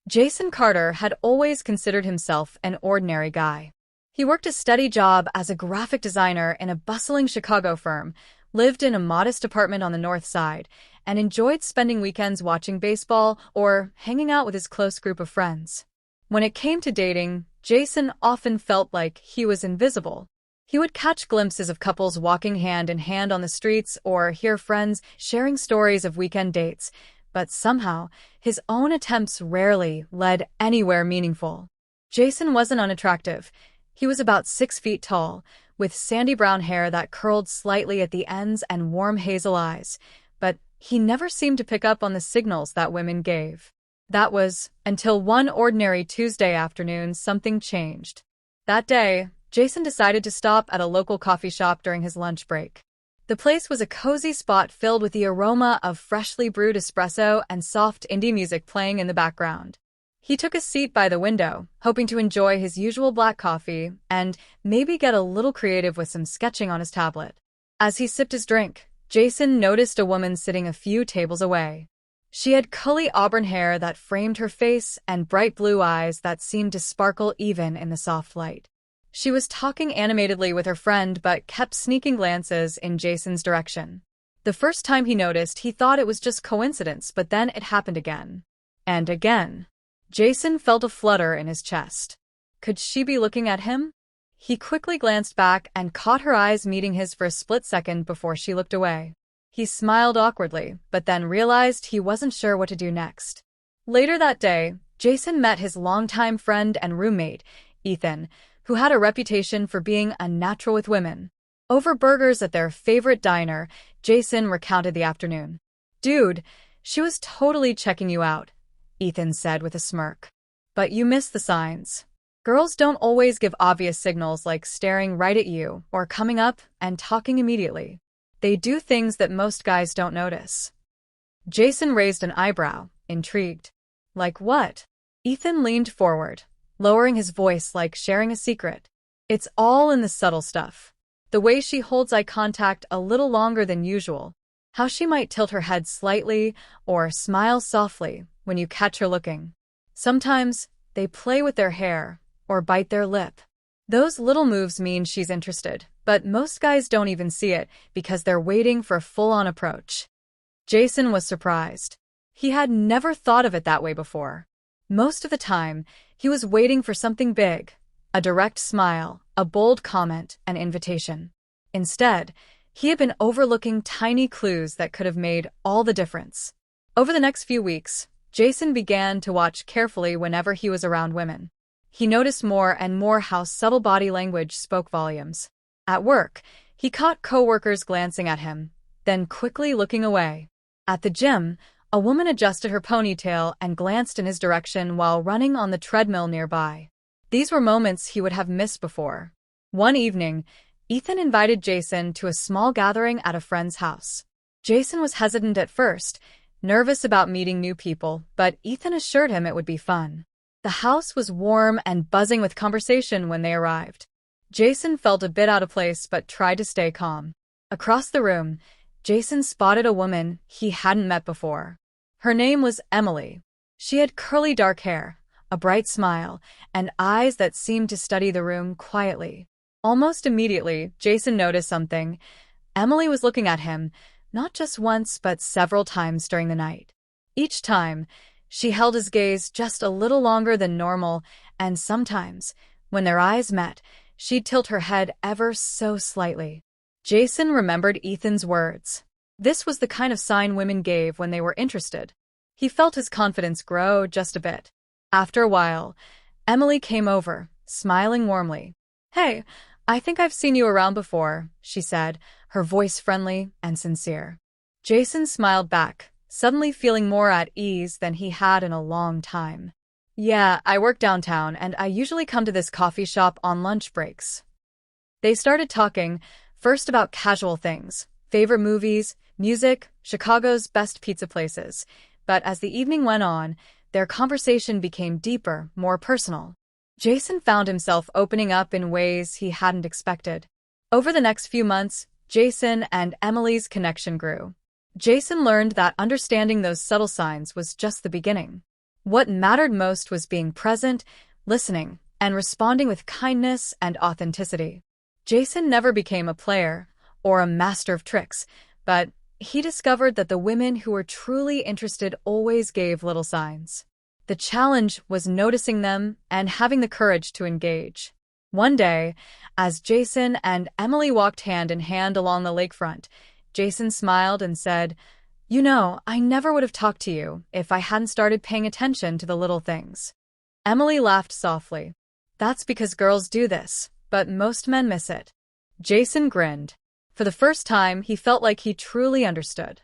Jason Carter had always considered himself an ordinary guy. He worked a steady job as a graphic designer in a bustling Chicago firm, lived in a modest apartment on the North Side, and enjoyed spending weekends watching baseball or hanging out with his close group of friends. When it came to dating, Jason often felt like he was invisible. He would catch glimpses of couples walking hand in hand on the streets or hear friends sharing stories of weekend dates, but somehow, his own attempts rarely led anywhere meaningful. Jason wasn't unattractive. He was about 6 feet tall, with sandy brown hair that curled slightly at the ends and warm hazel eyes, but he never seemed to pick up on the signals that women gave. That was until one ordinary Tuesday afternoon something changed. That day, Jason decided to stop at a local coffee shop during his lunch break. The place was a cozy spot filled with the aroma of freshly brewed espresso and soft indie music playing in the background. He took a seat by the window, hoping to enjoy his usual black coffee and maybe get a little creative with some sketching on his tablet. As he sipped his drink, Jason noticed a woman sitting a few tables away. She had curly auburn hair that framed her face and bright blue eyes that seemed to sparkle even in the soft light. She was talking animatedly with her friend but kept sneaking glances in Jason's direction. The first time he noticed, he thought it was just coincidence, but then it happened again. And again. Jason felt a flutter in his chest. Could she be looking at him? He quickly glanced back and caught her eyes meeting his for a split second before she looked away. He smiled awkwardly, but then realized he wasn't sure what to do next. Later that day, Jason met his longtime friend and roommate, Ethan, who had a reputation for being unnatural with women. Over burgers at their favorite diner, Jason recounted the afternoon. "Dude, she was totally checking you out," Ethan said with a smirk. "But you missed the signs. Girls don't always give obvious signals like staring right at you or coming up and talking immediately. They do things that most guys don't notice." Jason raised an eyebrow, intrigued. "Like what?" Ethan leaned forward, lowering his voice like sharing a secret. "It's all in the subtle stuff. The way she holds eye contact a little longer than usual, how she might tilt her head slightly or smile softly when you catch her looking. Sometimes they play with their hair or bite their lip. Those little moves mean she's interested, but most guys don't even see it because they're waiting for a full-on approach." Jason was surprised. He had never thought of it that way before. Most of the time, he was waiting for something big, a direct smile, a bold comment, an invitation. Instead, he had been overlooking tiny clues that could have made all the difference. Over the next few weeks, Jason began to watch carefully whenever he was around women. He noticed more and more how subtle body language spoke volumes. At work, he caught coworkers glancing at him, then quickly looking away. At the gym, a woman adjusted her ponytail and glanced in his direction while running on the treadmill nearby. These were moments he would have missed before. One evening, Ethan invited Jason to a small gathering at a friend's house. Jason was hesitant at first, nervous about meeting new people, but Ethan assured him it would be fun. The house was warm and buzzing with conversation when they arrived. Jason felt a bit out of place but tried to stay calm. Across the room, Jason spotted a woman he hadn't met before. Her name was Emily. She had curly dark hair, a bright smile, and eyes that seemed to study the room quietly. Almost immediately, Jason noticed something. Emily was looking at him, not just once but several times during the night. Each time, she held his gaze just a little longer than normal, and sometimes, when their eyes met, she'd tilt her head ever so slightly. Jason remembered Ethan's words. This was the kind of sign women gave when they were interested. He felt his confidence grow just a bit. After a while, Emily came over, smiling warmly. "Hey, I think I've seen you around before," she said, her voice friendly and sincere. Jason smiled back, suddenly feeling more at ease than he had in a long time. "Yeah, I work downtown and I usually come to this coffee shop on lunch breaks." They started talking, first about casual things, favorite movies, music, Chicago's best pizza places, but as the evening went on, their conversation became deeper, more personal. Jason found himself opening up in ways he hadn't expected. Over the next few months, Jason and Emily's connection grew. Jason learned that understanding those subtle signs was just the beginning. What mattered most was being present, listening, and responding with kindness and authenticity. Jason never became a player or a master of tricks, but he discovered that the women who were truly interested always gave little signs. The challenge was noticing them and having the courage to engage. One day, as Jason and Emily walked hand in hand along the lakefront, Jason smiled and said, "You know, I never would have talked to you if I hadn't started paying attention to the little things." Emily laughed softly. "That's because girls do this, but most men miss it." Jason grinned. For the first time, he felt like he truly understood.